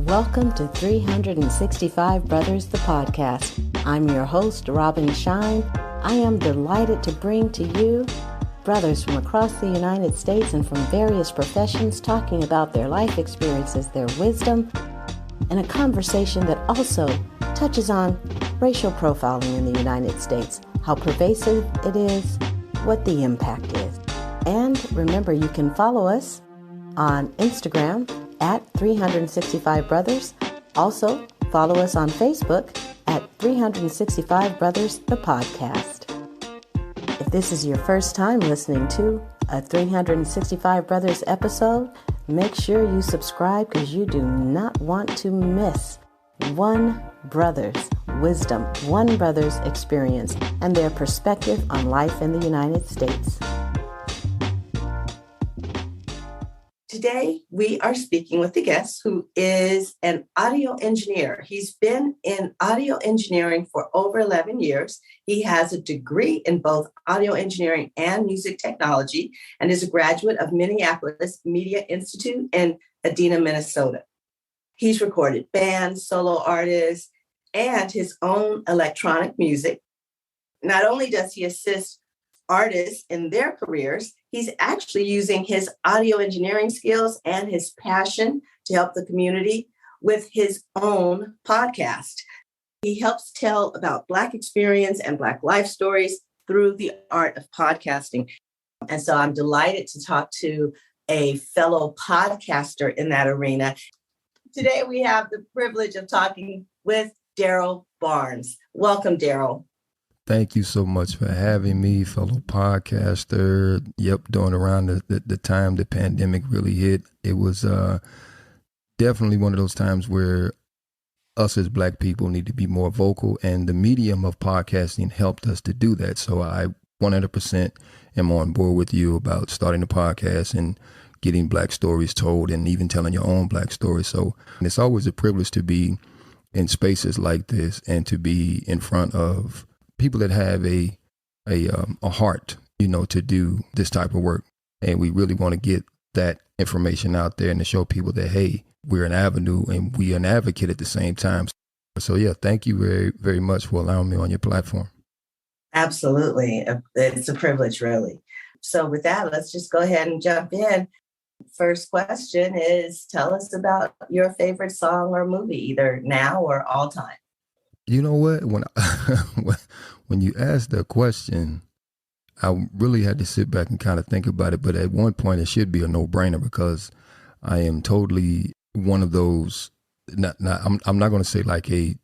Welcome to 365 Brothers, the podcast. I'm your host, Robin Shine. I am delighted to bring to you brothers from across the United States and from various professions talking about their life experiences, their wisdom, and a conversation that also touches on racial profiling in the United States, how pervasive it is, what the impact is. And remember, you can follow us on Instagram at 365 Brothers. Also, follow us on Facebook at 365 Brothers, the podcast. If this is your first time listening to a 365 Brothers episode, make sure you subscribe because you do not want to miss one brother's wisdom, one brother's experience, and their perspective on life in the United States. Today, we are speaking with a guest who is an audio engineer. He's been in audio engineering for over 11 years. He has a degree in both audio engineering and music technology and is a graduate of Minneapolis Media Institute in Edina, Minnesota. He's recorded bands, solo artists, and his own electronic music. Not only does he assist artists in their careers, he's actually using his audio engineering skills and his passion to help the community with his own podcast. He helps tell about Black experience and Black life stories through the art of podcasting. And so I'm delighted to talk to a fellow podcaster in that arena. Today, we have the privilege of talking with Darrell Barnes. Welcome, Darrell. Thank you so much for having me, fellow podcaster. During around the time the pandemic really hit, it was definitely one of those times where us as Black people need to be more vocal, and the medium of podcasting helped us to do that. So I 100% am on board with you about starting a podcast and getting Black stories told and even telling your own Black stories. So it's always a privilege to be in spaces like this and to be in front of people that have a heart, to do this type of work. And we really want to get that information out there and to show people that, hey, we're an avenue and we are an advocate at the same time. So yeah, thank you very, very much for allowing me on your platform. Absolutely. It's a privilege, really. So with that, let's just go ahead and jump in. First question is, tell us about your favorite song or movie, either now or all time. You know what? When you asked that question, I really had to sit back and kind of think about it. But at one point, it should be a no-brainer because I am totally one of those. I'm not going to say like a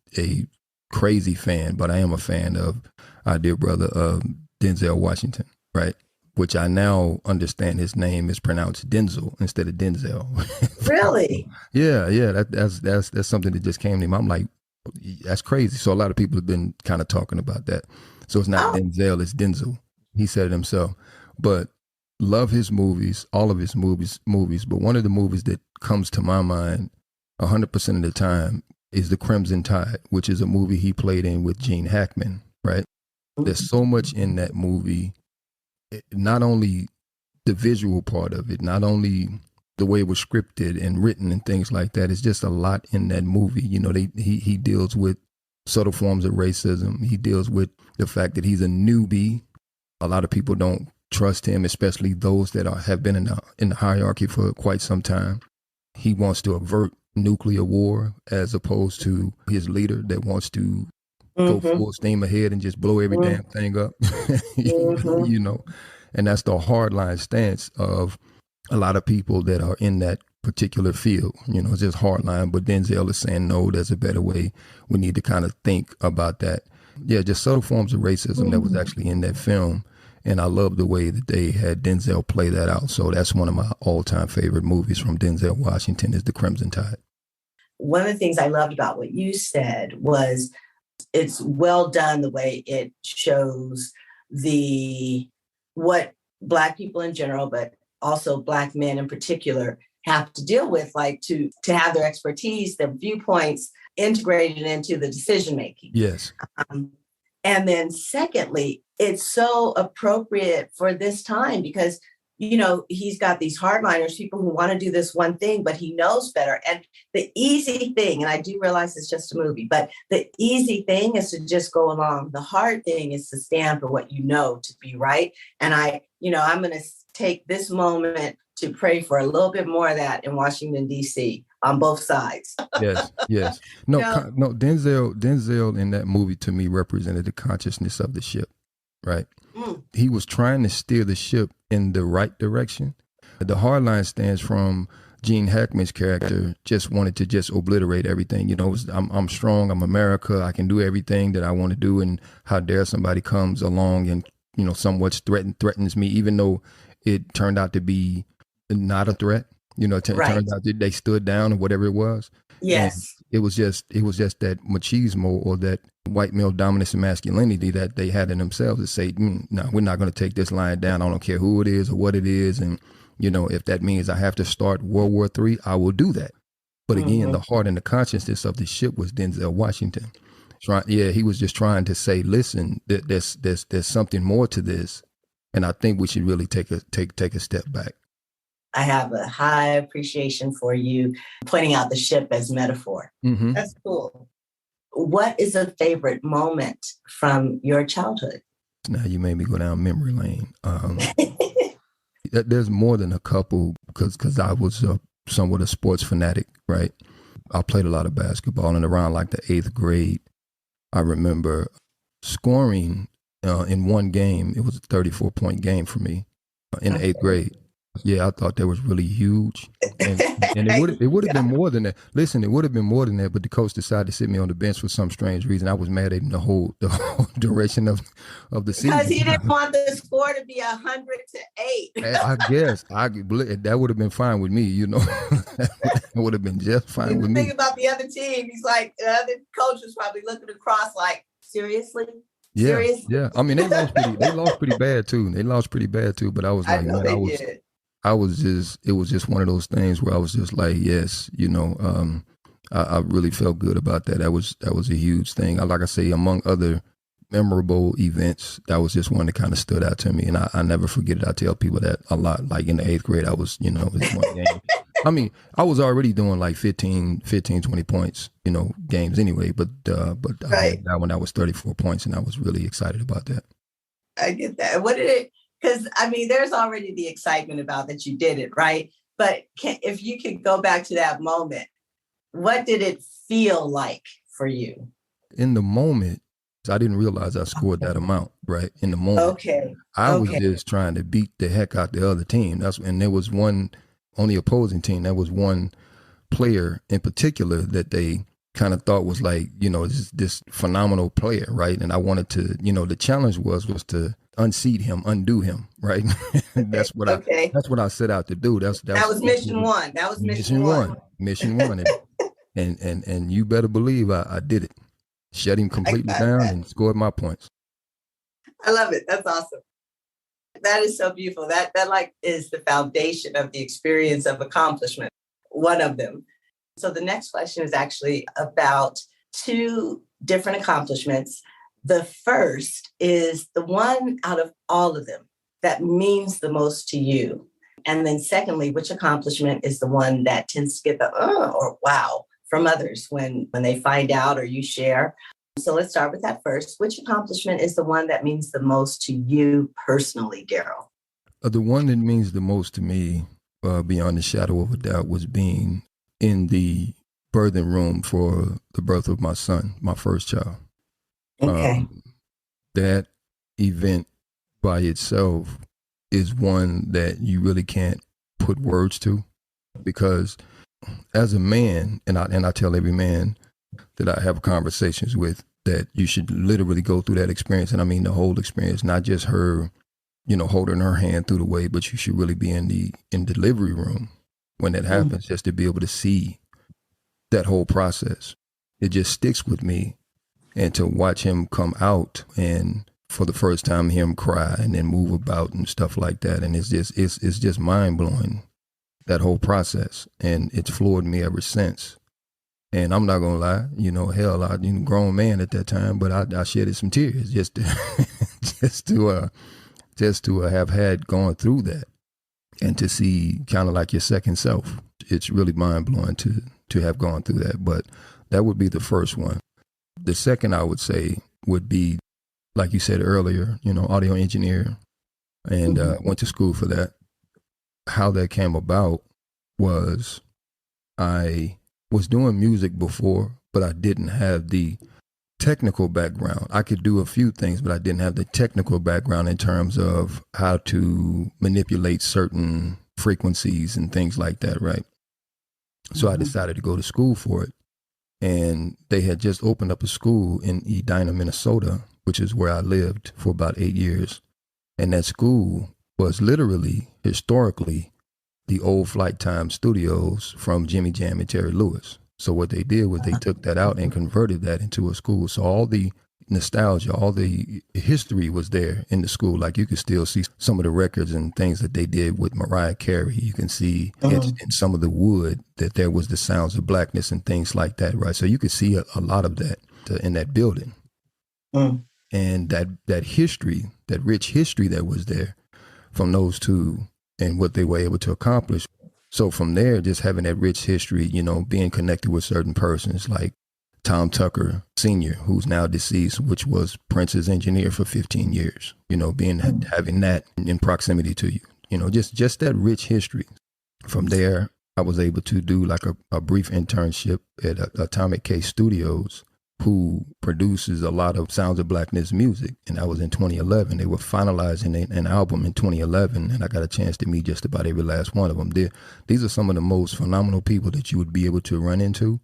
crazy fan, but I am a fan of our dear brother Denzel Washington, right? Which I now understand his name is pronounced Denzel instead of Denzel. Really? Yeah. That's something that just came to me. I'm like, that's crazy. So a lot of people have been kind of talking about that. So it's not Denzel, it's Denzel. He said it himself. But love his movies, all of his movies. But one of the movies that comes to my mind 100% of the time is The Crimson Tide, which is a movie he played in with Gene Hackman, right? There's so much in that movie, not only the visual part of it, not only the way it was scripted and written and things like that. It's just a lot in that movie. He deals with subtle forms of racism. He deals with the fact that he's a newbie. A lot of people don't trust him, especially those that have been in the hierarchy for quite some time. He wants to avert nuclear war as opposed to his leader that wants to go full steam ahead and just blow every damn thing up. And that's the hardline stance of a lot of people that are in that particular field. It's just hardline, but Denzel is saying, no, there's a better way. We need to kind of think about that. Yeah, just subtle forms of racism that was actually in that film. And I love the way that they had Denzel play that out. So that's one of my all-time favorite movies from Denzel Washington is The Crimson Tide. One of the things I loved about what you said was it's well done the way it shows what Black people in general, but also Black men in particular have to deal with, like to have their expertise, their viewpoints integrated into the decision-making. Yes. And then secondly, it's so appropriate for this time because he's got these hardliners, people who want to do this one thing, but he knows better. And the easy thing, and I do realize it's just a movie, but the easy thing is to just go along. The hard thing is to stand for what you know to be right. And I'm going to take this moment to pray for a little bit more of that in Washington, D.C. on both sides. Yes. No, Denzel in that movie to me represented the consciousness of the ship, right? He was trying to steer the ship in the right direction. The hard line stands from Gene Hackman's character just wanted to just obliterate everything. I'm strong, I'm America, I can do everything that I want to do, and how dare somebody comes along and, somewhat threatens me, even though it turned out to be not a threat. It turned out that they stood down or whatever it was. Yes. And it was just that machismo, or that white male dominance and masculinity that they had in themselves to say, no, we're not going to take this line down. I don't care who it is or what it is. And, if that means I have to start World War III, I will do that. But again, the heart and the consciousness of the ship was Denzel Washington. He was just trying to say, listen, there's something more to this. And I think we should really take a step back. I have a high appreciation for you pointing out the ship as metaphor. Mm-hmm. That's cool. What is a favorite moment from your childhood? Now you made me go down memory lane. There's more than a couple because I was somewhat a sports fanatic, right? I played a lot of basketball, and around like the 8th grade, I remember scoring in one game. It was a 34-point game for me in the 8th grade. Yeah, I thought that was really huge, and it would have been more than that. Listen, it would have been more than that, but the coach decided to sit me on the bench for some strange reason. I was mad at him the whole duration of the season because he didn't want the score to be 100-8. I guess that would have been fine with me. That would have been just fine with me. Think about the other team. He's like, the other coach was probably looking across like, seriously. Yeah, seriously? Yeah. I mean, they lost pretty bad too. But I was like, it was just one of those things where I was just like, yes, I really felt good about that. That was a huge thing. Like I say, among other memorable events, that was just one that kind of stood out to me. And I never forget it. I tell people that a lot. Like in the 8th grade, I was, it was one game. I mean, I was already doing like 15, 20 points, games anyway. But I had that one, that was 34 points. And I was really excited about that. I get that. What did it? Because, there's already the excitement about that you did it, right? But if you could go back to that moment, what did it feel like for you? In the moment, I didn't realize I scored that amount, right? In the moment. Okay. I was just trying to beat the heck out the other team. And there was one on the opposing team. There was one player in particular that they kind of thought was like, this phenomenal player, right? And I wanted to, the challenge was to unseat him, undo him, right? That's what I set out to do. That was mission one. That was mission one. Mission one. And you better believe I did it. Shut him completely down and scored my points. I love it. That's awesome. That is so beautiful. That like is the foundation of the experience of accomplishment. One of them. So the next question is actually about 2 different accomplishments. The first is the one out of all of them that means the most to you. And then secondly, which accomplishment is the one that tends to get the or wow from others when they find out or you share? So let's start with that first. Which accomplishment is the one that means the most to you personally, Darrell? The one that means the most to me, beyond the shadow of a doubt, was being in the birthing room for the birth of my son, my first child. Okay. That event by itself is one that you really can't put words to, because as a man, and I tell every man that I have conversations with that you should literally go through that experience. And I mean the whole experience, not just her, holding her hand through the way, but you should really be in delivery room when that happens, just to be able to see that whole process. It just sticks with me. And to watch him come out and for the first time hear him cry and then move about and stuff like that. And it's just mind blowing, that whole process. And it's floored me ever since. And I'm not going to lie, hell, I was a grown man at that time, but I shedded some tears just to have had gone through that. and to see kind of like your second self. It's really mind blowing to have gone through that. But that would be the first one. The second I would say would be, like you said earlier, audio engineer, and went to school for that. How that came about was I was doing music before, but I didn't have the technical background. I could do a few things, but I didn't have the technical background in terms of how to manipulate certain frequencies and things like that, right? So I decided to go to school for it. And they had just opened up a school in Edina, Minnesota, which is where I lived for about 8 years. And that school was literally, historically, the old Flight Time studios from Jimmy Jam and Terry Lewis. So what they did was they took that out and converted that into a school. So all the nostalgia, all the history was there in the school. Like you could still see some of the records and things that they did with Mariah Carey. You can see in some of the wood that there was the sounds of blackness and things like that, right? So you could see a lot of that in that building. And that history, that rich history that was there from those two and what they were able to accomplish. So from there, just having that rich history, being connected with certain persons like Tom Tucker Sr., who's now deceased, which was Prince's engineer for 15 years, having that in proximity to you, just that rich history. From there, I was able to do like a brief internship at Atomic K Studios, who produces a lot of Sounds of Blackness music. And that was in 2011. They were finalizing an album in 2011, and I got a chance to meet just about every last one of them. These are some of the most phenomenal people that you would be able to run into.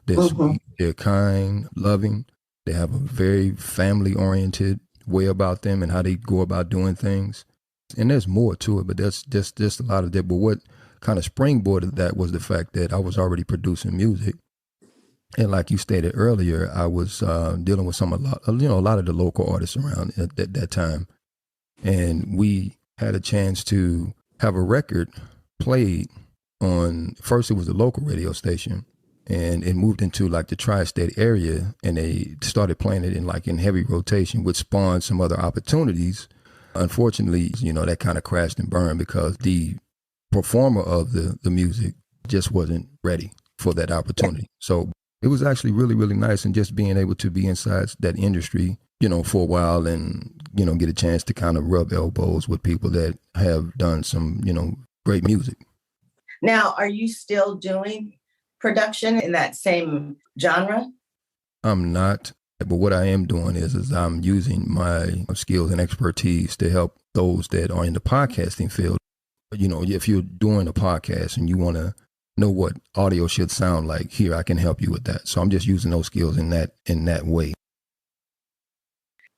They're sweet, they're kind, loving. They have a very family-oriented way about them and how they go about doing things. And there's more to it, but that's just a lot of that. But what kind of springboarded that was the fact that I was already producing music. And like you stated earlier, I was dealing with a lot of the local artists around at that time. And we had a chance to have a record played on, first it was the local radio station, and it moved into like the tri-state area, and they started playing it in heavy rotation, which spawned some other opportunities. Unfortunately, that kind of crashed and burned because the performer of the music just wasn't ready for that opportunity. So it was actually really, really nice, and just being able to be inside that industry, for a while, and, get a chance to kind of rub elbows with people that have done some, great music. Now, are you still doing production in that same genre? I'm not, but what I am doing is I'm using my skills and expertise to help those that are in the podcasting field. If you're doing a podcast and you want to know what audio should sound like, here, I can help you with that. So I'm just using those skills in that way.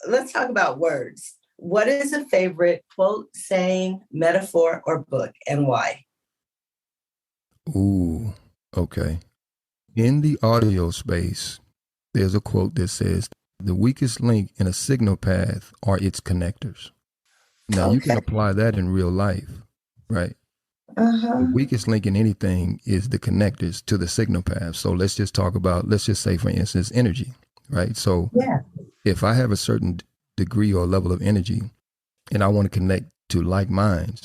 Let's talk about words. What is a favorite quote, saying, metaphor, or book, and why? Ooh, okay. In the audio space, there's a quote that says, "The weakest link in a signal path are its connectors." Now, you can apply that in real life, right? The weakest link in anything is the connectors to the signal path. So let's just say, for instance, energy, right? So if I have a certain degree or level of energy and I want to connect to like minds,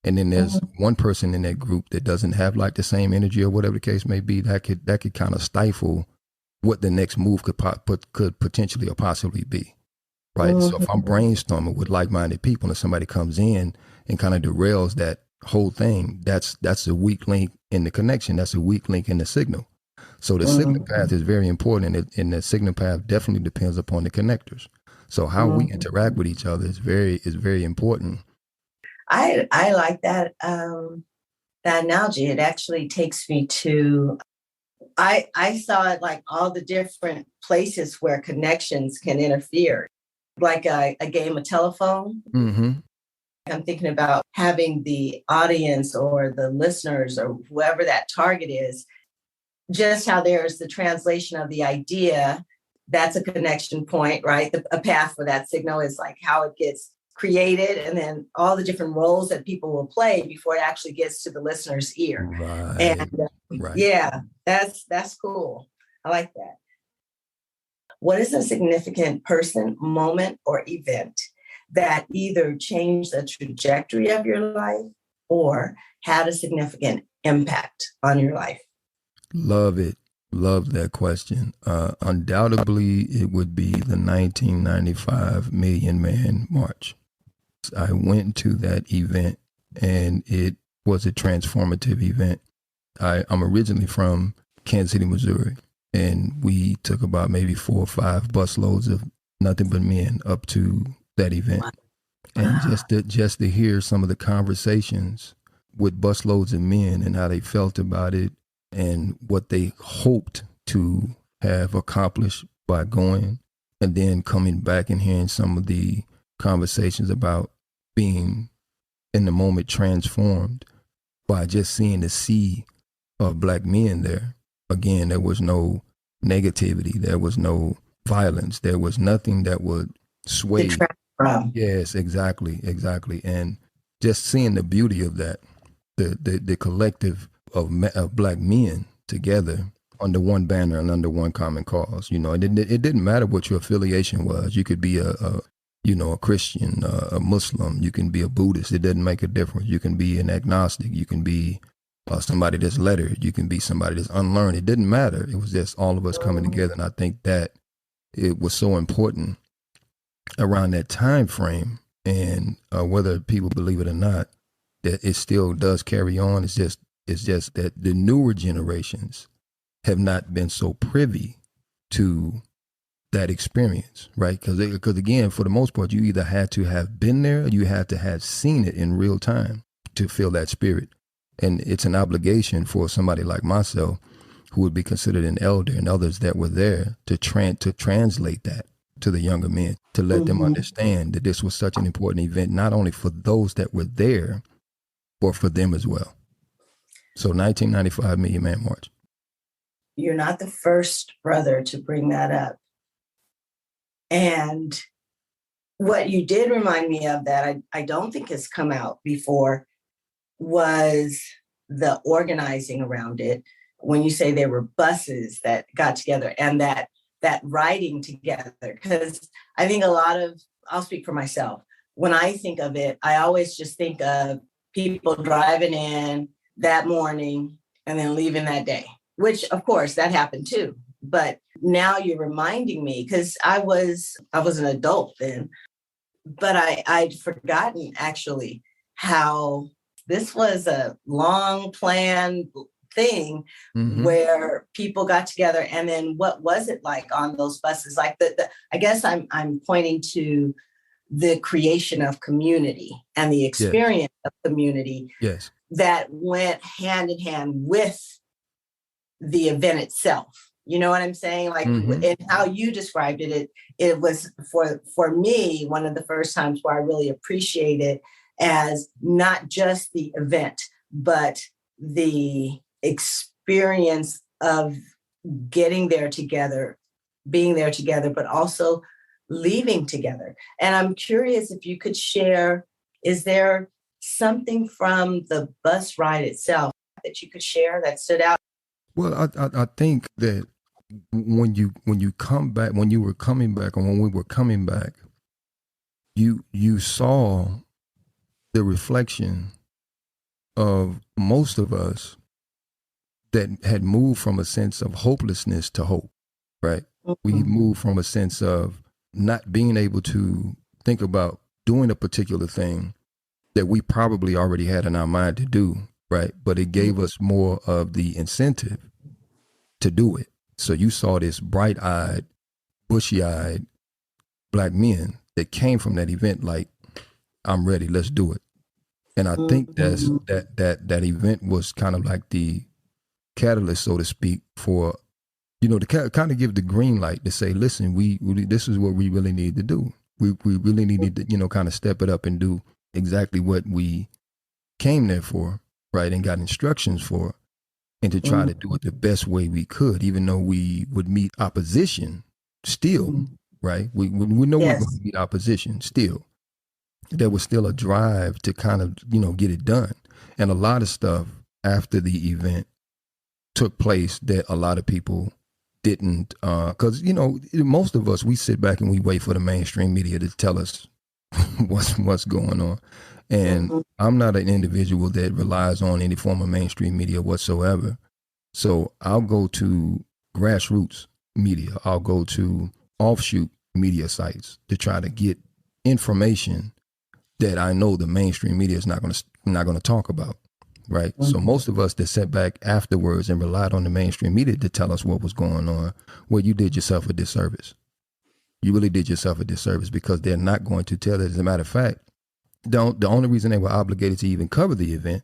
and then there's one person in that group that doesn't have like the same energy or whatever the case may be, that could kind of stifle what the next move could potentially or possibly be, right? So if I'm brainstorming with like-minded people and somebody comes in and kind of derails that whole thing, that's a weak link in the connection. That's a weak link in the signal. So the signal path is very important, and the signal path definitely depends upon the connectors. So how we interact with each other is very important. I like that that analogy. It actually takes me to, I saw it like all the different places where connections can interfere, like a game of telephone. I'm thinking about having the audience or the listeners or whoever that target is, just how there's the translation of the idea. That's a connection point, right? A path for that signal is like how it gets created, and then all the different roles that people will play before it actually gets to the listener's ear. Right. And yeah, that's cool. I like that. What is a significant person, moment, or event that either changed the trajectory of your life or had a significant impact on your life? Love it. Love that question. Undoubtedly, it would be the 1995 Million Man March. I went to that event, and it was a transformative event. I'm originally from Kansas City, Missouri, and we took about maybe 4 or 5 busloads of nothing but men up to that event. And just to hear some of the conversations with busloads of men and how they felt about it and what they hoped to have accomplished by going, and then coming back and hearing some of the conversations about being in the moment transformed by just seeing the sea of Black men there. Again, there was no negativity. There was no violence. There was nothing that would sway. Yes, exactly. And just seeing the beauty of that, the collective of Black men together under one banner and under one common cause. It didn't matter what your affiliation was. You could be a Christian, a Muslim. You can be a Buddhist. It doesn't make a difference. You can be an agnostic. You can be somebody that's lettered. You can be somebody that's unlearned. It didn't matter. It was just all of us coming together. And I think that it was so important around that time frame. And whether people believe it or not, that it still does carry on. It's just that the newer generations have not been so privy to that experience, right? Because again, for the most part, you either had to have been there or you had to have seen it in real time to feel that spirit. And it's an obligation for somebody like myself, who would be considered an elder, and others that were there to translate that to the younger men, to let them understand that this was such an important event, not only for those that were there, but for them as well. So 1995 Million Man March. You're not the first brother to bring that up. And what you did remind me of that I don't think has come out before was the organizing around it. When you say there were buses that got together and that riding together, because I think I'll speak for myself. When I think of it, I always just think of people driving in that morning and then leaving that day, which of course that happened too. But now you're reminding me, because I was an adult then, but I'd forgotten actually how this was a long planned thing where people got together. And then what was it like on those buses? Like I guess I'm pointing to the creation of community and the experience of community that went hand in hand with the event itself. You know what I'm saying? Like, and how you described it, it was for me, one of the first times where I really appreciate it as not just the event, but the experience of getting there together, being there together, but also leaving together. And I'm curious if you could share, is there something from the bus ride itself that you could share that stood out? Well, I think that when you come back, when you were coming back, or when we were coming back, you saw the reflection of most of us that had moved from a sense of hopelessness to hope, right? We moved from a sense of not being able to think about doing a particular thing that we probably already had in our mind to do, right? But it gave us more of the incentive to do it. So you saw this bright-eyed, bushy-eyed Black men that came from that event like, I'm ready, let's do it. And I think that event was kind of like the catalyst, so to speak, for, to kind of give the green light to say, listen, we this is what we really need to do. We really need to, kind of step it up and do exactly what we came there for, right? And got instructions for, and to try to do it the best way we could, even though we would meet opposition still, right? We know we're going to meet opposition still. There was still a drive to kind of, get it done. And a lot of stuff after the event took place that a lot of people didn't, because, most of us, we sit back and we wait for the mainstream media to tell us what's going on. And I'm not an individual that relies on any form of mainstream media whatsoever. So I'll go to grassroots media. I'll go to offshoot media sites to try to get information that I know the mainstream media is not going to talk about, right? So most of us that sat back afterwards and relied on the mainstream media to tell us what was going on, well, you did yourself a disservice. You really did yourself a disservice, because they're not going to tell it. As a matter of fact, the only reason they were obligated to even cover the event,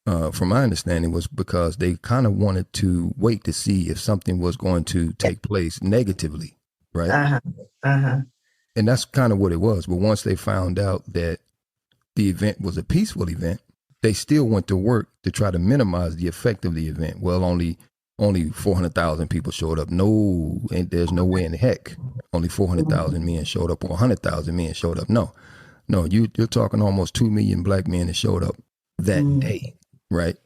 from my understanding, was because they kind of wanted to wait to see if something was going to take place negatively, right? And that's kind of what it was. But once they found out that the event was a peaceful event, they still went to work to try to minimize the effect of the event. Well, only 400,000 people showed up. No, and there's no way in heck only 400,000 men showed up, or 100,000 men showed up. No, you're talking almost 2 million black men that showed up that day, right?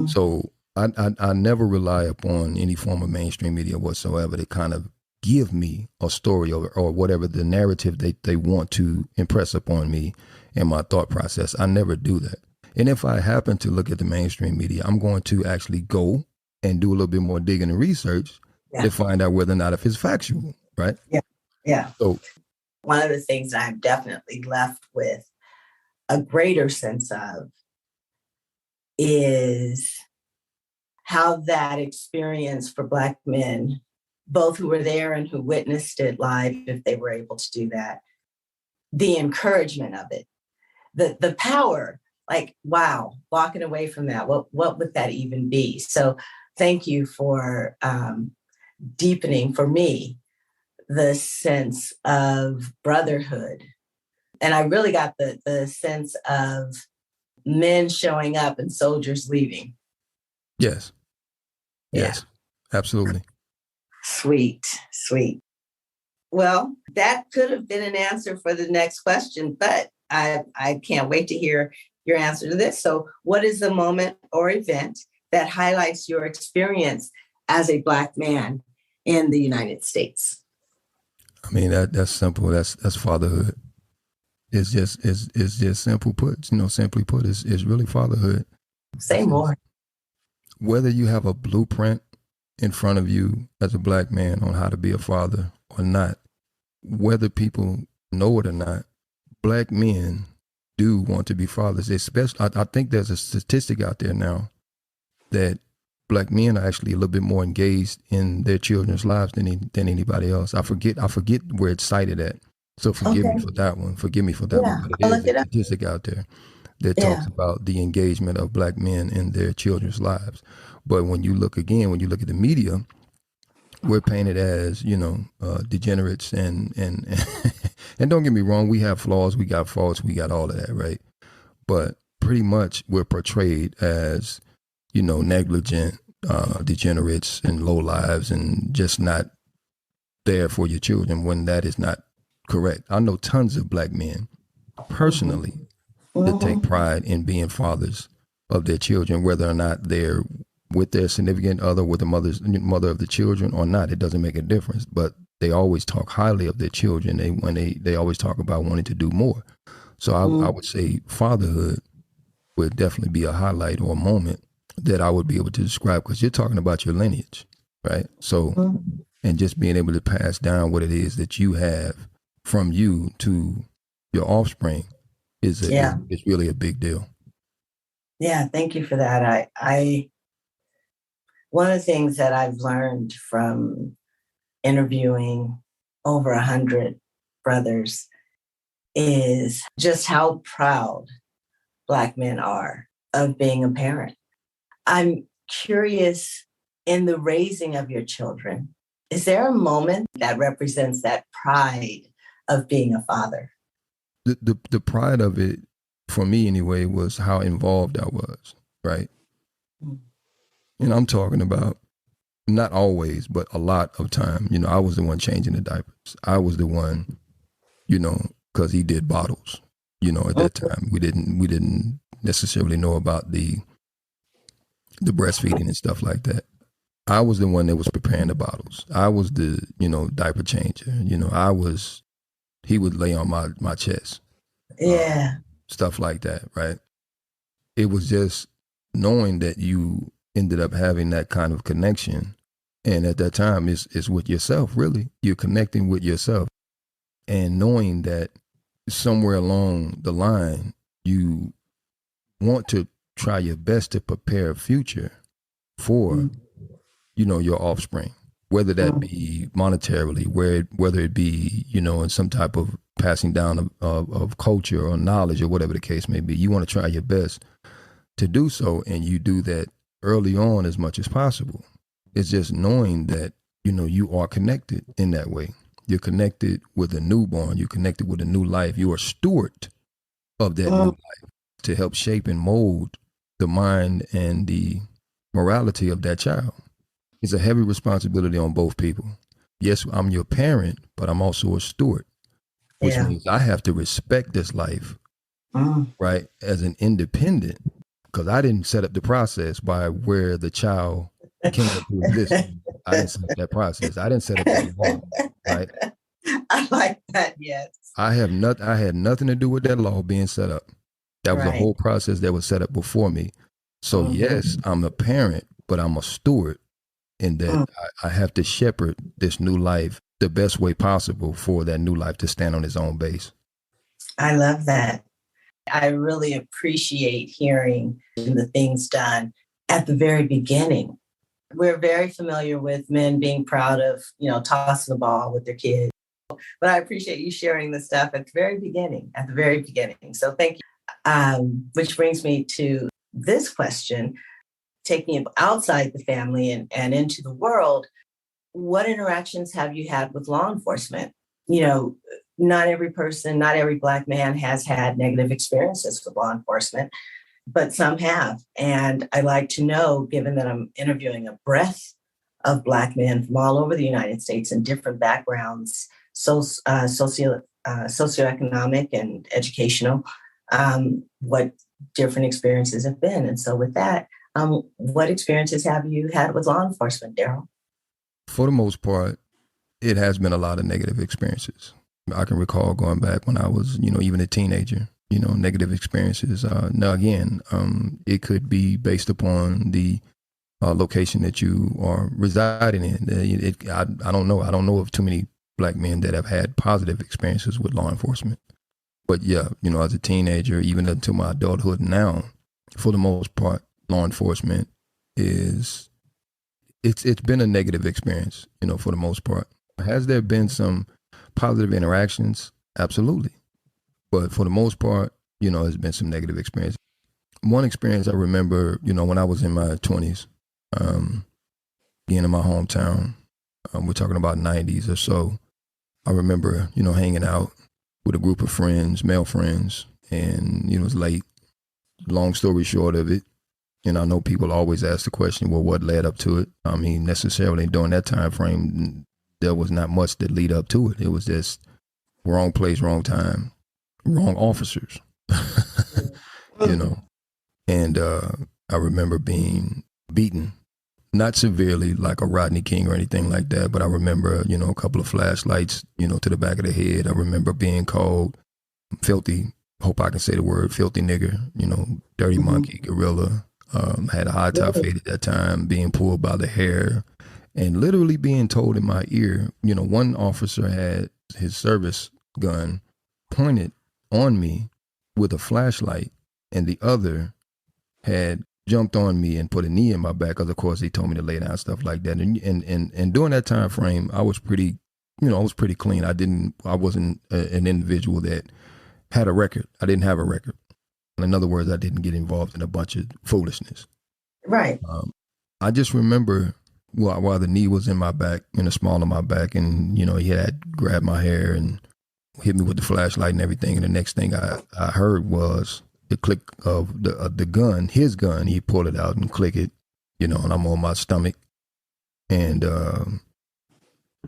So I never rely upon any form of mainstream media whatsoever to kind of give me a story or whatever the narrative they want to impress upon me and my thought process. I never do that. And if I happen to look at the mainstream media, I'm going to actually go and do a little bit more digging and research to find out whether or not if it's factual, right? Yeah. So one of the things I'm definitely left with a greater sense of is how that experience for Black men, both who were there and who witnessed it live, if they were able to do that, the encouragement of it, the power, like, wow, walking away from that, what would that even be? So thank you for deepening for me the sense of brotherhood. And I really got the sense of men showing up and soldiers leaving. Yes, absolutely. Sweet. Well, that could have been an answer for the next question, but I can't wait to hear your answer to this. So what is the moment or event that highlights your experience as a Black man in the United States? I mean, that's simple. That's fatherhood. It's just simple put, simply put, it's really fatherhood. Say more. Whether you have a blueprint in front of you as a Black man on how to be a father or not, whether people know it or not, Black men do want to be fathers. Especially, I think there's a statistic out there now that Black men are actually a little bit more engaged in their children's lives than anybody else. I forget where it's cited at. So forgive me for that one. But it is a statistic out there that talks about the engagement of Black men in their children's lives. But when you look at the media, we're painted as, degenerates and and don't get me wrong, we have flaws, we got faults, we got all of that, right? But pretty much we're portrayed as, negligent, degenerates and low lives and just not there for your children, when that is not correct. I know tons of Black men personally that take pride in being fathers of their children, whether or not they're with their significant other, with the mother of the children or not. It doesn't make a difference, but they always talk highly of their children. They always talk about wanting to do more. So I would say fatherhood would definitely be a highlight or a moment that I would be able to describe, because you're talking about your lineage, right? So, and just being able to pass down what it is that you have from you to your offspring is really a big deal. Yeah, thank you for that. I one of the things that I've learned from interviewing over 100 brothers is just how proud Black men are of being a parent. I'm curious, in the raising of your children, is there a moment that represents that pride of being a father? The pride of it, for me anyway, was how involved I was, right? And I'm talking about not always, but a lot of time. I was the one changing the diapers. I was the one, because he did bottles. At that time, we didn't necessarily know about the breastfeeding and stuff like that. I was the one that was preparing the bottles. I was the, diaper changer. He would lay on my chest. Yeah. stuff like that, right? It was just knowing that you ended up having that kind of connection. And at that time, it's with yourself, really. You're connecting with yourself and knowing that somewhere along the line, you want to try your best to prepare a future for, your offspring, whether that be monetarily, whether it be, in some type of passing down of culture or knowledge or whatever the case may be. You want to try your best to do so, and you do that early on as much as possible. It's just knowing that, you are connected in that way. You're connected with a newborn. You're connected with a new life. You are a steward of that new life to help shape and mold the mind and the morality of that child. It's a heavy responsibility on both people. Yes, I'm your parent, but I'm also a steward, which means I have to respect this life, right, as an independent, because I didn't set up the process by where the child came into existence. I didn't set up that process. I didn't set up that law, right? I like that, yes. I had nothing to do with that law being set up. That was a whole process that was set up before me. So yes, I'm a parent, but I'm a steward in that I have to shepherd this new life the best way possible for that new life to stand on its own base. I love that. I really appreciate hearing the things done at the very beginning. We're very familiar with men being proud of, tossing the ball with their kids. But I appreciate you sharing the stuff at the very beginning. So thank you. Which brings me to this question, taking it outside the family and into the world. What interactions have you had with law enforcement? Not every person, not every Black man has had negative experiences with law enforcement, but some have. And I like to know, given that I'm interviewing a breadth of Black men from all over the United States in different backgrounds, socioeconomic and educational, what different experiences have been. And so with that, what experiences have you had with law enforcement, Darrell? For the most part, it has been a lot of negative experiences. I can recall going back when I was, even a teenager, negative experiences. Now, again, it could be based upon the location that you are residing in. I don't know. I don't know of too many Black men that have had positive experiences with law enforcement. But yeah, as a teenager, even until my adulthood now, for the most part, law enforcement it's been a negative experience, for the most part. Has there been some positive interactions? Absolutely. But for the most part, there's been some negative experience. One experience I remember, when I was in my 20s, being in my hometown, we're talking about 90s or so. I remember, hanging out with a group of friends, male friends, and, it was late. Long story short of it, and I know people always ask the question, well, what led up to it? I mean, necessarily during that time frame, there was not much that lead up to it. It was just wrong place, wrong time, wrong officers, And I remember being beaten, not severely like a Rodney King or anything like that, but I remember, a couple of flashlights, to the back of the head. I remember being called filthy, hope I can say the word, filthy nigger, dirty monkey, gorilla. Had a high top fade at that time, being pulled by the hair and literally being told in my ear, one officer had his service gun pointed on me with a flashlight, and the other had jumped on me and put a knee in my back, because of course he told me to lay down, stuff like that. And during that time frame, I was pretty clean. I wasn't an individual that had a record. I didn't have a record. In other words, I didn't get involved in a bunch of foolishness. Right. I just remember while the knee was in my back, in the small of my back, and, he had grabbed my hair and hit me with the flashlight and everything. And the next thing I heard was the click of the gun, his gun. He pulled it out and click it, and I'm on my stomach. And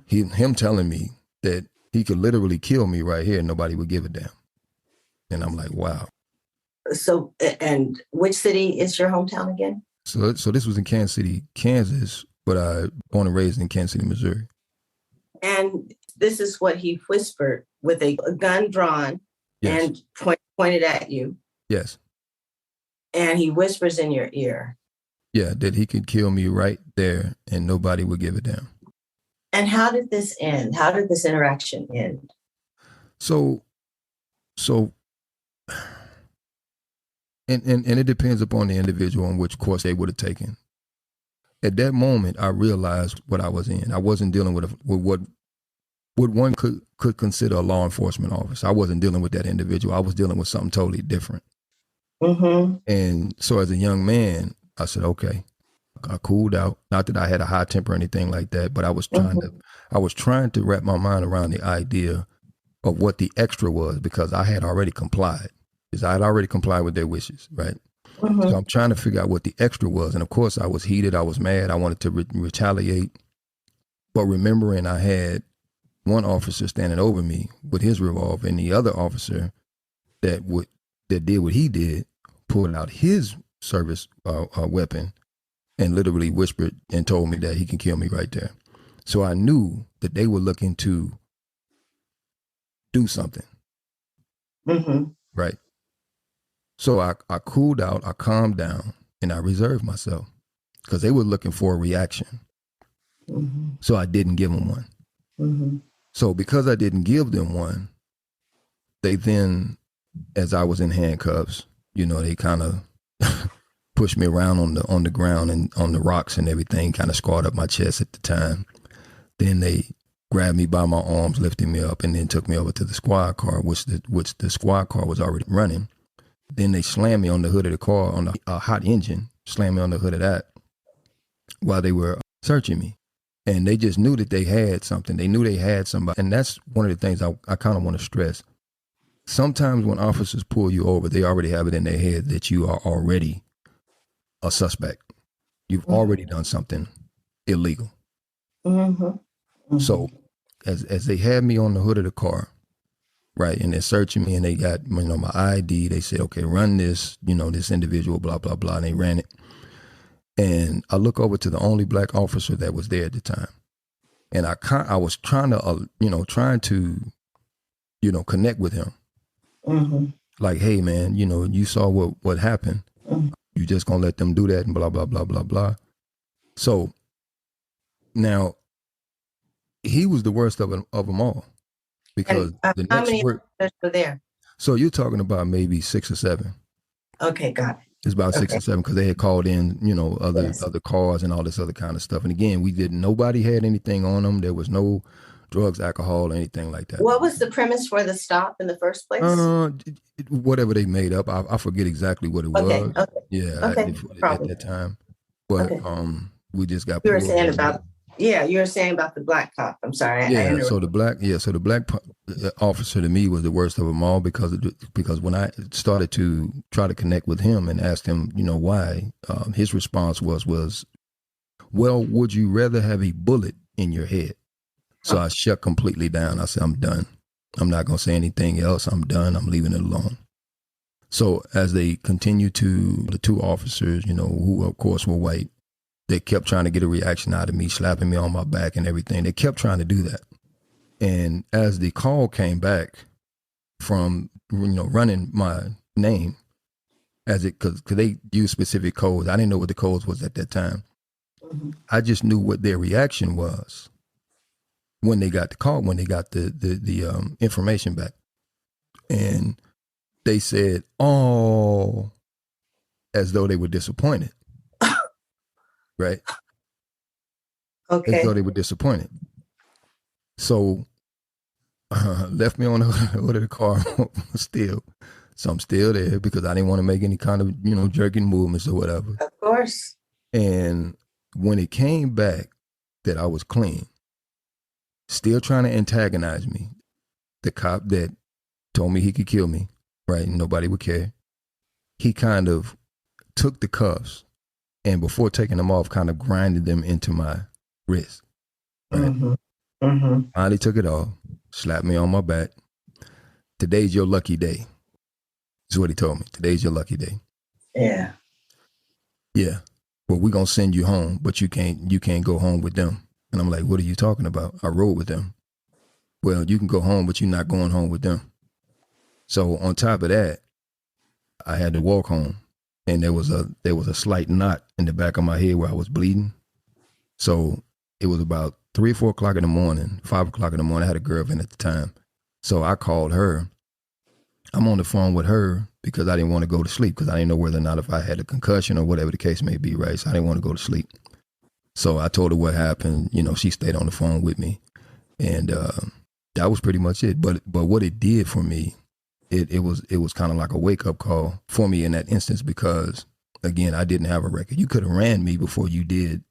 him telling me that he could literally kill me right here and nobody would give a damn. And I'm like, wow. So, and which city is your hometown again? So this was in Kansas City, Kansas, but I born and raised in Kansas City, Missouri. And this is what he whispered with a gun drawn. Yes. and pointed at you. Yes. And he whispers in your ear. Yeah, that he could kill me right there and nobody would give a damn. And how did this end? How did this interaction end? So and it depends upon the individual on which course they would have taken. At that moment, I realized what I was in. I wasn't dealing with what one could consider a law enforcement officer. I wasn't dealing with that individual. I was dealing with something totally different. Mm-hmm. And so as a young man, I said, okay, I cooled out. Not that I had a high temper or anything like that, but I was trying to wrap my mind around the idea of what the extra was, because I had already complied. Because I had already complied with their wishes, right? Mm-hmm. So I'm trying to figure out what the extra was. And of course, I was heated. I was mad. I wanted to retaliate. But remembering I had one officer standing over me with his revolver, and the other officer that did what he did, pulled out his service weapon and literally whispered and told me that he can kill me right there. So I knew that they were looking to do something. Mm-hmm. Right. So I cooled out, I calmed down, and I reserved myself because they were looking for a reaction. Mm-hmm. So I didn't give them one. Mm-hmm. So because I didn't give them one, they then, as I was in handcuffs, they kind of pushed me around on the ground and on the rocks and everything, kind of scarred up my chest at the time. Then they grabbed me by my arms, lifted me up, and then took me over to the squad car, which the squad car was already running. Then they slammed me on the hood of the car, on a hot engine, slammed me on the hood of that while they were searching me. And they just knew that they had something. They knew they had somebody. And that's one of the things I kind of want to stress. Sometimes when officers pull you over, they already have it in their head that you are already a suspect. You've already done something illegal. Mm-hmm. Mm-hmm. So as they had me on the hood of the car, right, and they're searching me and they got, my ID, they said, okay, run this, this individual, blah, blah, blah. And they ran it. And I look over to the only black officer that was there at the time. And I was trying to, connect with him. Mm-hmm. Like, hey, man, you saw what happened. Mm-hmm. You just gonna let them do that and blah, blah, blah, blah, blah. So now he was the worst of them all, because and, the how next many word. officers were there? So you're talking about maybe 6 or 7. Okay, got it. It's about 6 or 7, because they had called in, other cars and all this other kind of stuff. And again, nobody had anything on them. There was no drugs, alcohol, or anything like that. What was the premise for the stop in the first place? Whatever they made up. I forget exactly what it was. Okay. Yeah, Okay. at that time. But we just got. You were saying about the black cop. I'm sorry. So the black officer to me was the worst of them all, because when I started to try to connect with him and asked him, why, his response was, well, would you rather have a bullet in your head? So I shut completely down. I said, I'm done. I'm not going to say anything else. I'm done. I'm leaving it alone. So as they continued the 2 officers, who of course were white, they kept trying to get a reaction out of me, slapping me on my back and everything. They kept trying to do that. And as the call came back from, running my name, because they use specific codes. I didn't know what the codes was at that time. Mm-hmm. I just knew what their reaction was when they got the call, when they got the information back. And they said, oh, as though they were disappointed. Right? Okay. As though they were disappointed. So left me on the hood of the car still. So I'm still there because I didn't want to make any kind of, jerking movements or whatever. Of course. And when it came back that I was clean, still trying to antagonize me, the cop that told me he could kill me, right, and nobody would care, he kind of took the cuffs and before taking them off, kind of grinded them into my wrist. Right? Mm-hmm. Mm-hmm. Finally took it off, slapped me on my back. Today's your lucky day. Is what he told me. Today's your lucky day. Yeah. Yeah. Well, we're going to send you home, but you can't go home with them. And I'm like, what are you talking about? I rode with them. Well, you can go home, but you're not going home with them. So on top of that, I had to walk home, and there was a slight knot in the back of my head where I was bleeding. So it was about 3 or 4 o'clock in the morning, 5 o'clock in the morning. I had a girlfriend at the time. So I called her. I'm on the phone with her because I didn't want to go to sleep because I didn't know whether or not if I had a concussion or whatever the case may be, right? So I didn't want to go to sleep. So I told her what happened. You know, she stayed on the phone with me. And that was pretty much it. But what it did for me, it was kind of like a wake-up call for me in that instance because, again, I didn't have a record. You could have ran me before you did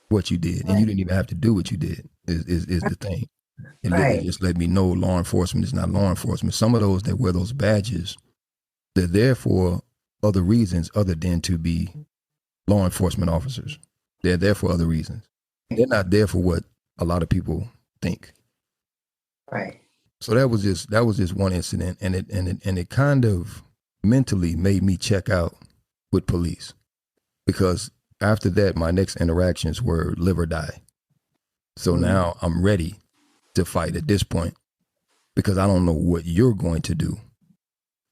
what you did, and you didn't even have to do what you did is the thing. It just let me know law enforcement is not law enforcement. Some of those that wear those badges, they're there for other reasons other than to be law enforcement officers. They're there for other reasons. They're not there for what a lot of people think. Right. So that was just one incident, and it kind of mentally made me check out with police, because after that my next interactions were live or die. So now I'm ready to fight at this point because I don't know what you're going to do.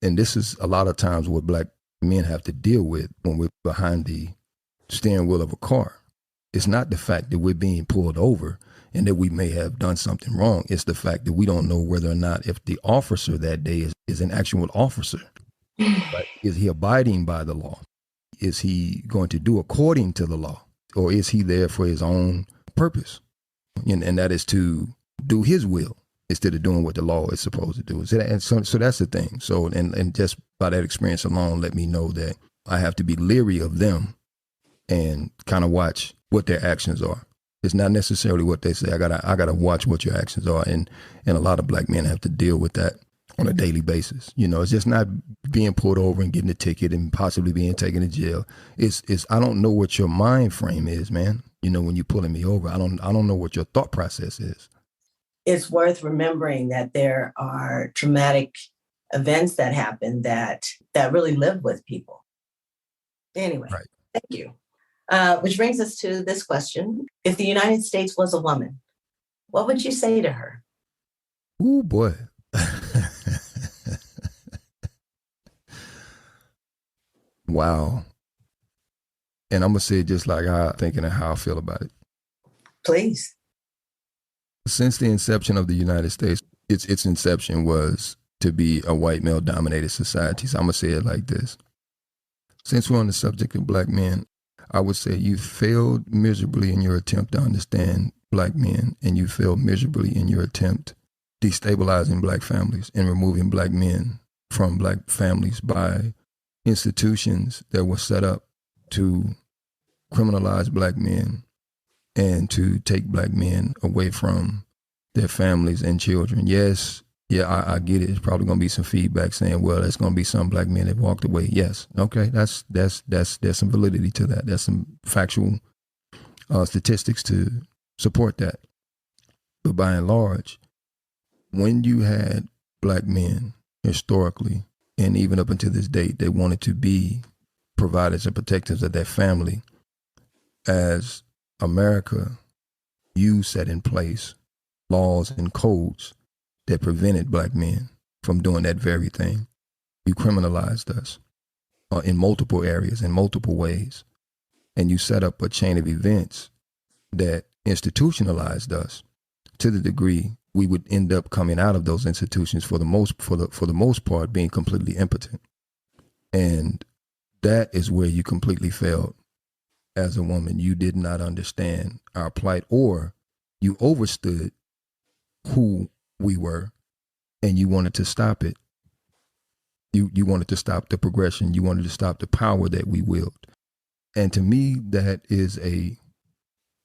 And this is a lot of times what black men have to deal with when we're behind the steering wheel of a car. It's not the fact that we're being pulled over and that we may have done something wrong. It's the fact that we don't know whether or not if the officer that day is an actual officer. Right? Is he abiding by the law? Is he going to do according to the law? Or is he there for his own purpose? And that is to do his will instead of doing what the law is supposed to do. So that's the thing. So, and just by that experience alone, let me know that I have to be leery of them and kind of watch what their actions are. It's not necessarily what they say. I gotta watch what your actions are. And a lot of black men have to deal with that on a daily basis. You know, it's just not being pulled over and getting a ticket and possibly being taken to jail. It's I don't know what your mind frame is, man. You know, when you're pulling me over, I don't know what your thought process is. It's worth remembering that there are traumatic events that happen that really live with people. Anyway, Right. Thank you. Which brings us to this question. If the United States was a woman, what would you say to her? Ooh, boy. Wow. And I'm going to say it just like how I'm thinking and how I feel about it. Please. Since the inception of the United States, its inception was to be a white male-dominated society. So I'm going to say it like this. Since we're on the subject of black men, I would say you failed miserably in your attempt to understand black men, and you failed miserably in your attempt destabilizing black families and removing black men from black families by institutions that were set up to criminalize black men and to take black men away from their families and children. Yes, yeah, I get it. It's probably going to be some feedback saying, well, there's going to be some black men that walked away. Yes. Okay. There's some validity to that. There's some factual statistics to support that. But by and large, when you had black men historically, and even up until this date, they wanted to be providers and protectors of their family, as America, you set in place laws and codes that prevented black men from doing that very thing. You criminalized us in multiple areas, in multiple ways. And you set up a chain of events that institutionalized us to the degree we would end up coming out of those institutions for the most part being completely impotent. And that is where you completely failed as a woman. You did not understand our plight, or you overstood who we were, and you wanted to stop it. You wanted to stop the progression. You wanted to stop the power that we wield. And to me, that is a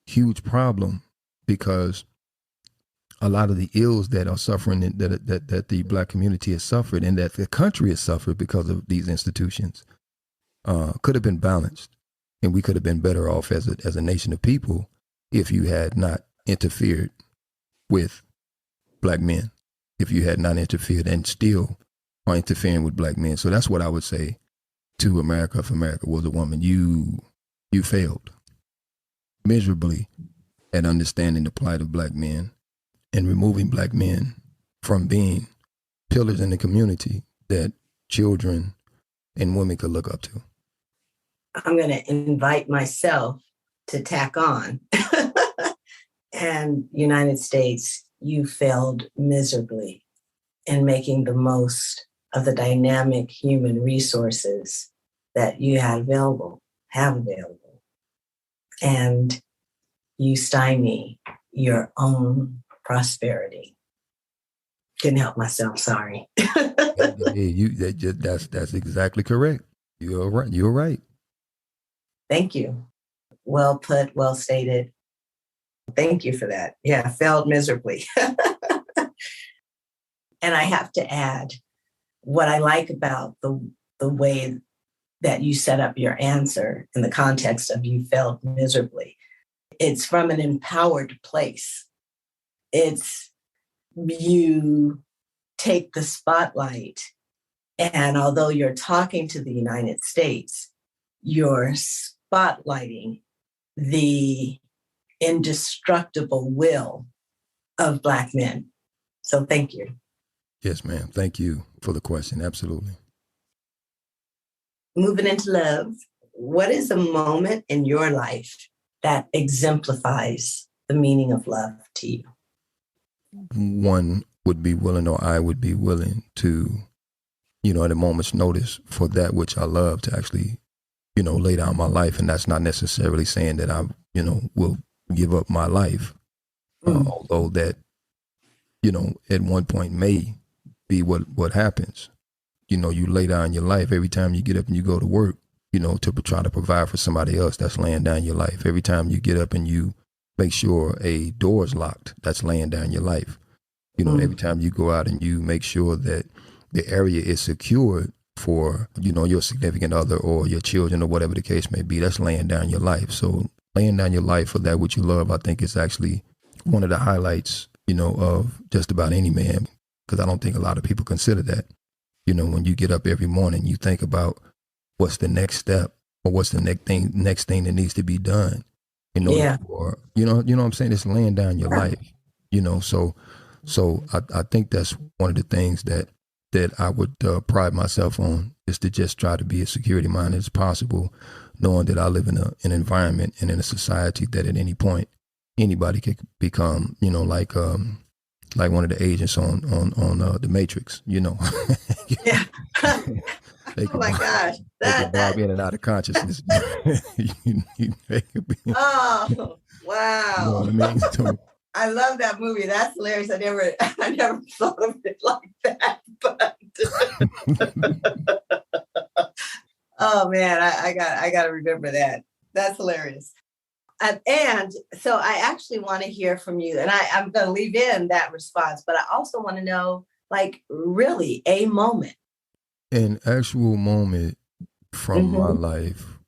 huge problem, because a lot of the ills that are suffering, that the black community has suffered and that the country has suffered because of these institutions, could have been balanced, and we could have been better off as a nation of people if you had not interfered with black men, if you had not interfered and still are interfering with black men. So that's what I would say to America. If America was a woman, you failed miserably at understanding the plight of black men and removing black men from being pillars in the community that children and women could look up to? I'm going to invite myself to tack on. And United States, you failed miserably in making the most of the dynamic human resources that you have available. And you stymie your own prosperity. Couldn't help myself, sorry. Hey, that's exactly correct. You're right. You're right. Thank you. Well put, well stated. Thank you for that. Yeah, failed miserably. And I have to add, what I like about the way that you set up your answer in the context of you failed miserably, it's from an empowered place. It's you take the spotlight, and although you're talking to the United States, you're spotlighting the indestructible will of Black men. So thank you. Yes, ma'am. Thank you for the question. Absolutely. Moving into love, what is a moment in your life that exemplifies the meaning of love to you? One would be willing, or I would be willing to, at a moment's notice for that which I love to actually, lay down my life. And that's not necessarily saying that I, will give up my life. Although that, at one point may be what happens. You lay down your life every time you get up and you go to work, to try to provide for somebody else. That's laying down your life. Every time you get up and you make sure a door is locked, that's laying down your life. Every time you go out and you make sure that the area is secured for, your significant other or your children or whatever the case may be, that's laying down your life. So laying down your life for that which you love, I think is actually one of the highlights, of just about any man, because I don't think a lot of people consider that. When you get up every morning, you think about what's the next step or what's the next thing that needs to be done. For, you know what I'm saying? It's laying down your life, So I think that's one of the things that I would pride myself on, is to just try to be as security minded as possible, knowing that I live in an environment and in a society that at any point anybody could become, like one of the agents on the Matrix, Yeah. Oh my gosh. They could bob in and out of consciousness. They could be, Oh, wow. You know what I mean? So, I love that movie. That's hilarious. I never thought of it like that. But oh man, I got to remember that. That's hilarious. And so I actually want to hear from you, and I'm going to leave in that response, but I also want to know, like, really a moment. An actual moment from my life.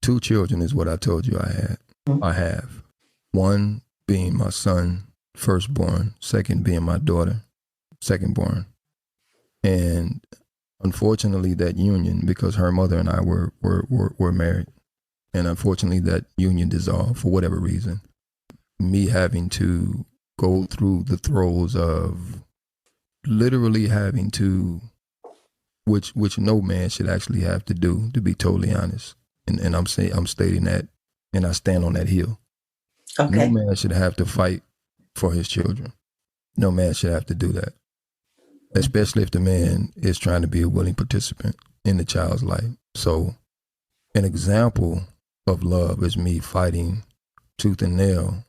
2 children is what I told you I had. I have one being my son, firstborn, second being my daughter, secondborn. And unfortunately that union, because her mother and I were married, and unfortunately that union dissolved for whatever reason, me having to go through the throes of literally having to, which no man should actually have to do, to be totally honest. And I'm stating that, and I stand on that hill. Okay. No man should have to fight for his children. No man should have to do that, especially if the man is trying to be a willing participant in the child's life. So an example of love is me fighting tooth and nail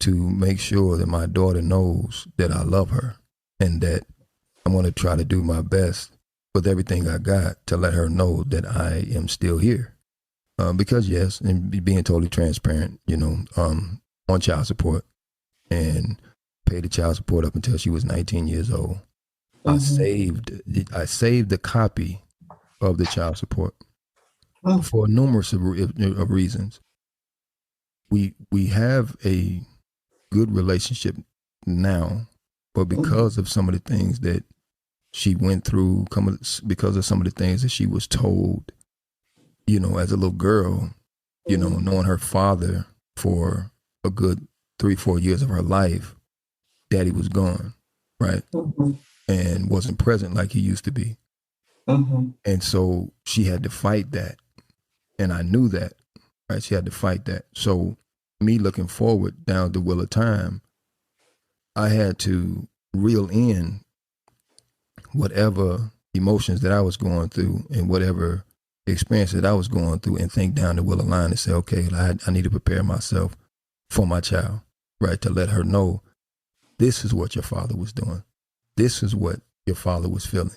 to make sure that my daughter knows that I love her, and that I'm going to try to do my best with everything I got to let her know that I am still here. Because yes, and being totally transparent, on child support, and paid the child support up until she was 19 years old. I saved the copy of the child support for numerous of reasons. We have a good relationship now, but because of some of the things that she went through, because of some of the things that she was told, as a little girl, knowing her father for a good 3-4 years of her life, daddy was gone, right? And wasn't present like he used to be. Mm-hmm. And so she had to fight that. And I knew that, right? She had to fight that. So me looking forward down the wheel of time, I had to reel in whatever emotions that I was going through and whatever experience that I was going through and think down the wheel of line and say, okay, I need to prepare myself for my child, right? To let her know this is what your father was doing. This is what your father was feeling.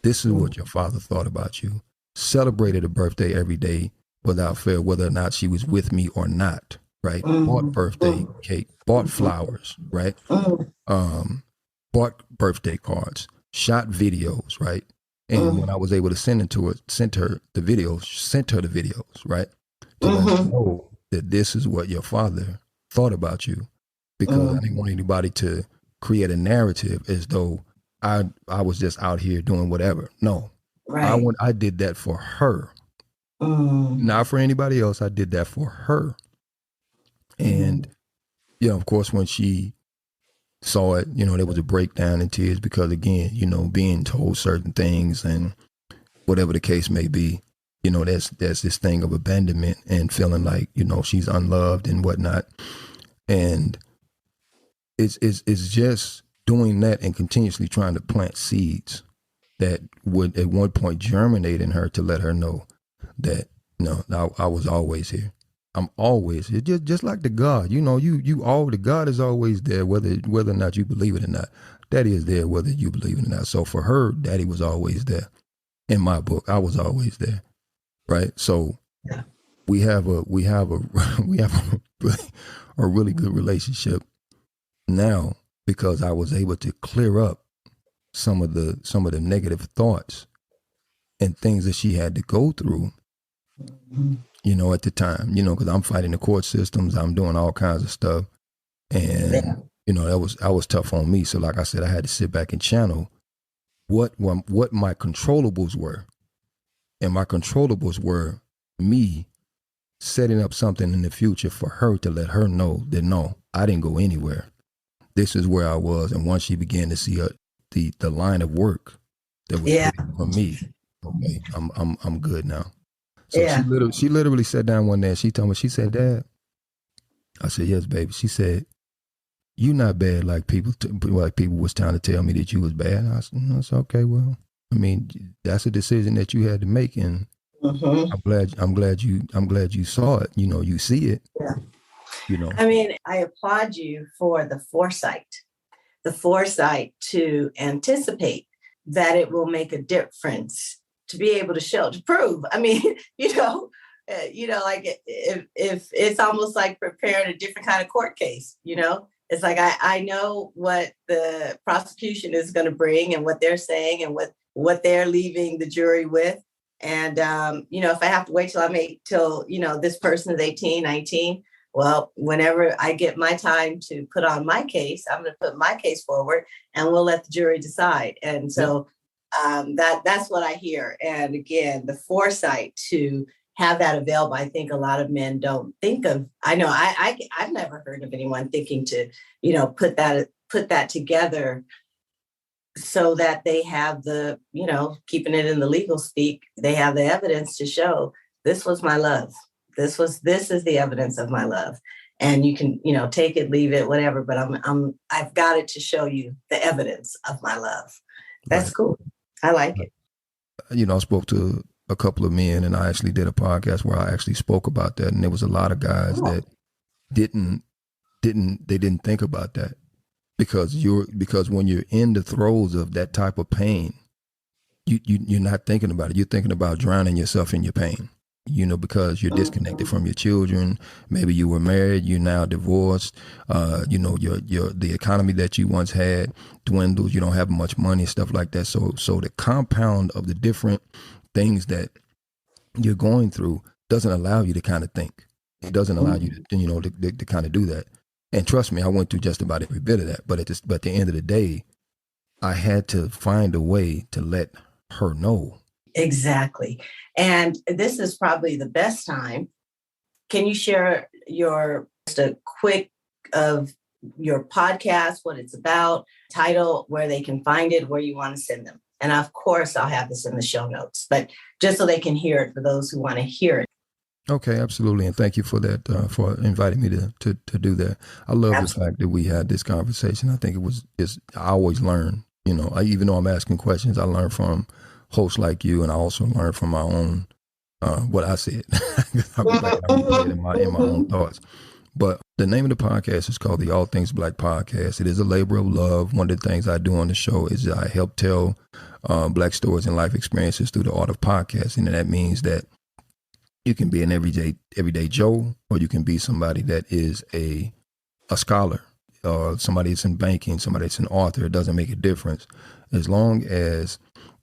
This is what your father thought about you. Celebrated a birthday every day without fail, whether or not she was with me or not, right? Bought birthday cake, bought flowers, right? Bought birthday cards, shot videos, right? And when I was able to sent her the videos, right? To let her know that this is what your father thought about you, because I didn't want anybody to create a narrative as though I was just out here doing whatever. No, Right. I did that for her, not for anybody else. I did that for her, and of course, when she saw it, there was a breakdown in tears because, again, being told certain things and whatever the case may be, there's this thing of abandonment and feeling like, she's unloved and whatnot. And it's just doing that and continuously trying to plant seeds that would at one point germinate in her to let her know that, I was always here. I'm always here. Just like the God, the God is always there, whether or not you believe it or not. Daddy is there, whether you believe it or not. So for her, Daddy was always there. In my book, I was always there, right? So we have a we have a really good relationship now because I was able to clear up some of the negative thoughts and things that she had to go through. At the time, because I'm fighting the court systems, I'm doing all kinds of stuff. And, that was tough on me. So like I said, I had to sit back and channel what my controllables were. And my controllables were me setting up something in the future for her to let her know that, no, I didn't go anywhere. This is where I was. And once she began to see the line of work that was put in for me, okay, I'm good now. So she literally sat down one day and she told me, she said, Dad, I said, yes, baby. She said, you not bad like people was trying to tell me that you was bad. I said, okay, well, I mean, that's a decision that you had to make. And I'm glad you saw it. You see it. Yeah. I mean, I applaud you for the foresight to anticipate that it will make a difference, to be able to prove. I mean, like if it's almost like preparing a different kind of court case, it's like, I know what the prosecution is going to bring and what they're saying and what they're leaving the jury with. And, if I have to wait till this person is 18, 19, well, whenever I get my time to put on my case, I'm going to put my case forward and we'll let the jury decide. And so that's what I hear. And again, the foresight to have that available, I think a lot of men don't think of. I know I've never heard of anyone thinking to, put that together so that they have the, keeping it in the legal speak, they have the evidence to show this was my love. This is the evidence of my love. And you can, take it, leave it, whatever, but I've got it to show you the evidence of my love. That's right. Cool. I like it. I spoke to a couple of men and I actually did a podcast where I actually spoke about that. And there was a lot of guys that didn't think about that because when you're in the throes of that type of pain, you're not thinking about it. You're thinking about drowning yourself in your pain, because you're disconnected from your children. Maybe you were married, you're now divorced. The economy that you once had dwindles. You don't have much money, stuff like that. So the compound of the different things that you're going through doesn't allow you to kind of think. It doesn't allow you to kind of do that. And trust me, I went through just about every bit of that. But at the end of the day, I had to find a way to let her know. Exactly. And this is probably the best time. Can you share just a quick of your podcast, what it's about, title, where they can find it, where you want to send them? And of course, I'll have this in the show notes, but just so they can hear it for those who want to hear it. Okay, absolutely. And thank you for that, for inviting me to do that. I love the fact that we had this conversation. I think I always learn, even though I'm asking questions, I learn from hosts like you, and I also learn from my own, what I said. I was like, I'm in my own thoughts. But the name of the podcast is called the All Things Black Podcast. It is a labor of love. One of the things I do on the show is I help tell Black stories and life experiences through the art of podcasting. And that means that you can be an everyday Joe, or you can be somebody that is a scholar, or somebody that's in banking, somebody that's an author. It doesn't make a difference. As long as,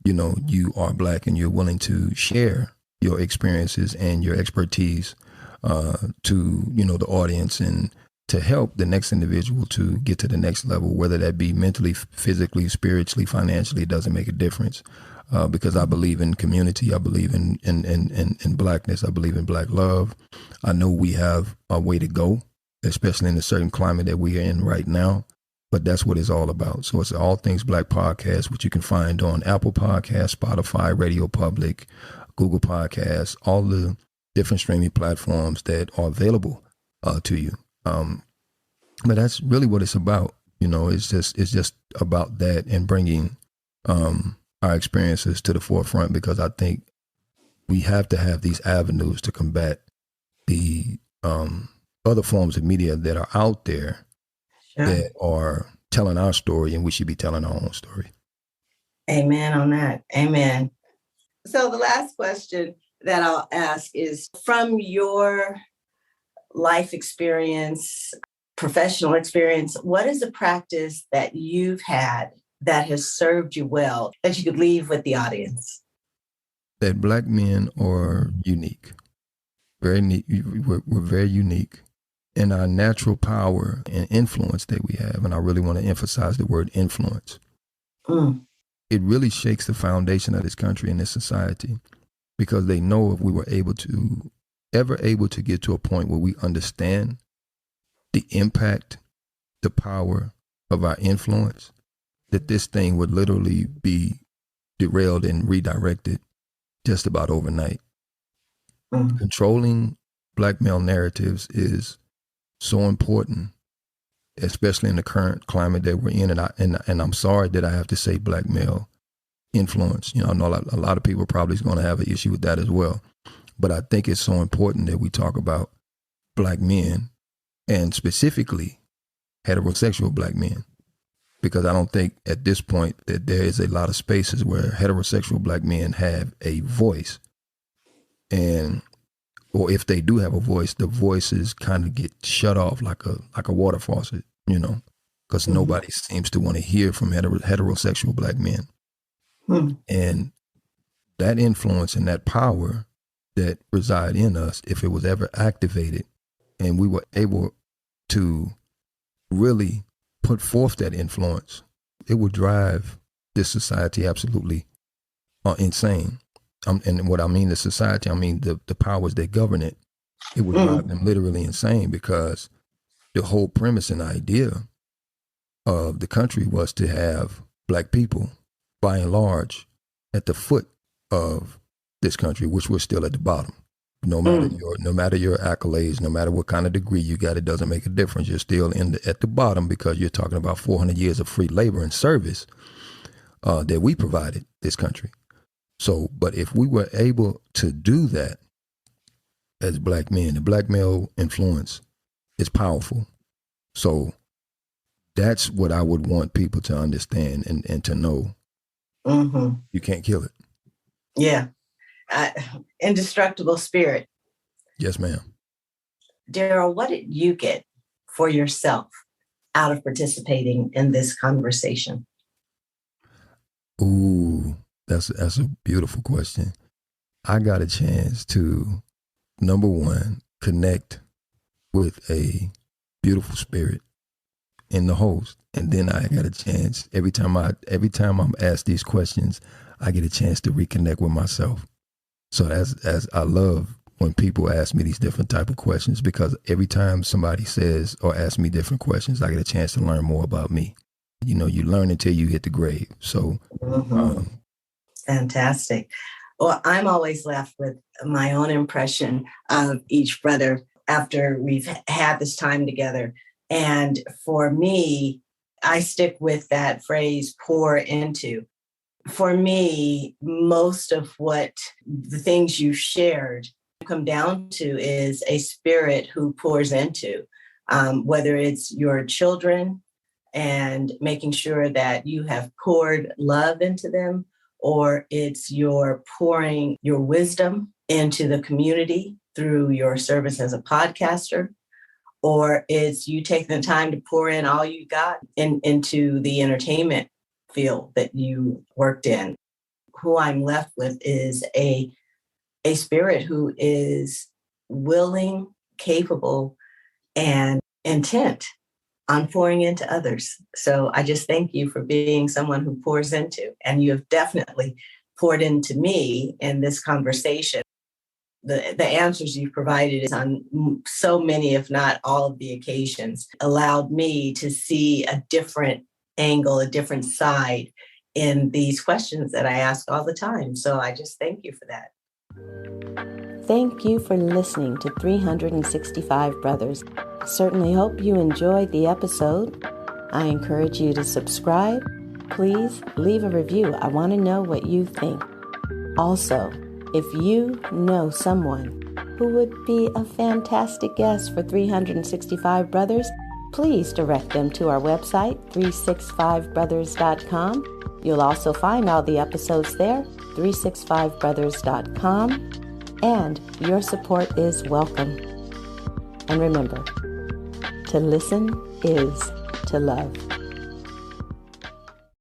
you are Black and you're willing to share your experiences and your expertise to, the audience, and to help the next individual to get to the next level, whether that be mentally, physically, spiritually, financially, it doesn't make a difference. Because I believe in community. I believe in Blackness. I believe in Black love. I know we have a way to go, especially in a certain climate that we are in right now. But that's what it's all about. So it's All Things Black Podcast, which you can find on Apple Podcasts, Spotify, Radio Public, Google Podcasts, all the different streaming platforms that are available to you. But that's really what it's about. It's just about that, and bringing our experiences to the forefront, because I think we have to have these avenues to combat the other forms of media that are out there that are telling our story, and we should be telling our own story. Amen on that. Amen. So the last question that I'll ask is, from your life experience, professional experience, what is a practice that you've had that has served you well, that you could leave with the audience? That Black men are unique. Very neat. We're very unique in our natural power and influence that we have. And I really want to emphasize the word influence. It really shakes the foundation of this country and this society, because they know if we were able to get to a point where we understand the impact, the power of our influence, that this thing would literally be derailed and redirected just about overnight. Controlling Black male narratives is so important, especially in the current climate that we're in. And I'm sorry that I have to say Black male influence. I know a lot of people probably is going to have an issue with that as well. But I think it's so important that we talk about Black men, and specifically heterosexual Black men, because I don't think at this point that there is a lot of spaces where heterosexual Black men have a voice. Or if they do have a voice, the voices kind of get shut off like a water faucet, because nobody seems to want to hear from heterosexual Black men. And that influence and that power that reside in us, if it was ever activated and we were able to really put forth that influence, it would drive this society absolutely insane. And what I mean, the society, I mean the powers that govern it, it would drive them literally insane, because the whole premise and idea of the country was to have Black people, by and large, at the foot of this country, which we're still at the bottom. No matter your accolades, no matter what kind of degree you got, it doesn't make a difference. You're still at the bottom, because you're talking about 400 years of free labor and service that we provided this country. So, but if we were able to do that as Black men, the Black male influence is powerful. So that's what I would want people to understand and to know. You can't kill it. Yeah. Indestructible spirit. Yes, ma'am. Darrell, what did you get for yourself out of participating in this conversation? Ooh, that's a beautiful question. I got a chance to, number one, connect with a beautiful spirit in the host. And then I got a chance, every time I'm asked these questions, I get a chance to reconnect with myself. So as I love when people ask me these different type of questions, because every time somebody says or asks me different questions, I get a chance to learn more about me. You learn until you hit the grave. So Fantastic. Well, I'm always left with my own impression of each brother after we've had this time together. And for me, I stick with that phrase, pour into. For me, most of what the things you shared come down to is a spirit who pours into, whether it's your children and making sure that you have poured love into them, or it's your pouring your wisdom into the community through your service as a podcaster, or it's you taking the time to pour in all you got into the entertainment field that you worked in. Who I'm left with is a spirit who is willing, capable, and intent on pouring into others. So I just thank you for being someone who pours into, and you have definitely poured into me in this conversation. The answers you've provided is on so many, if not all of the occasions, allowed me to see a different angle, a different side in these questions that I ask all the time. So I just thank you for that. Thank you for listening to 365 Brothers. I certainly hope you enjoyed the episode. I encourage you to subscribe. Please leave a review. I want to know what you think. Also, if you know someone who would be a fantastic guest for 365 Brothers, please direct them to our website, 365brothers.com. You'll also find all the episodes there, 365brothers.com. And your support is welcome. And remember, to listen is to love.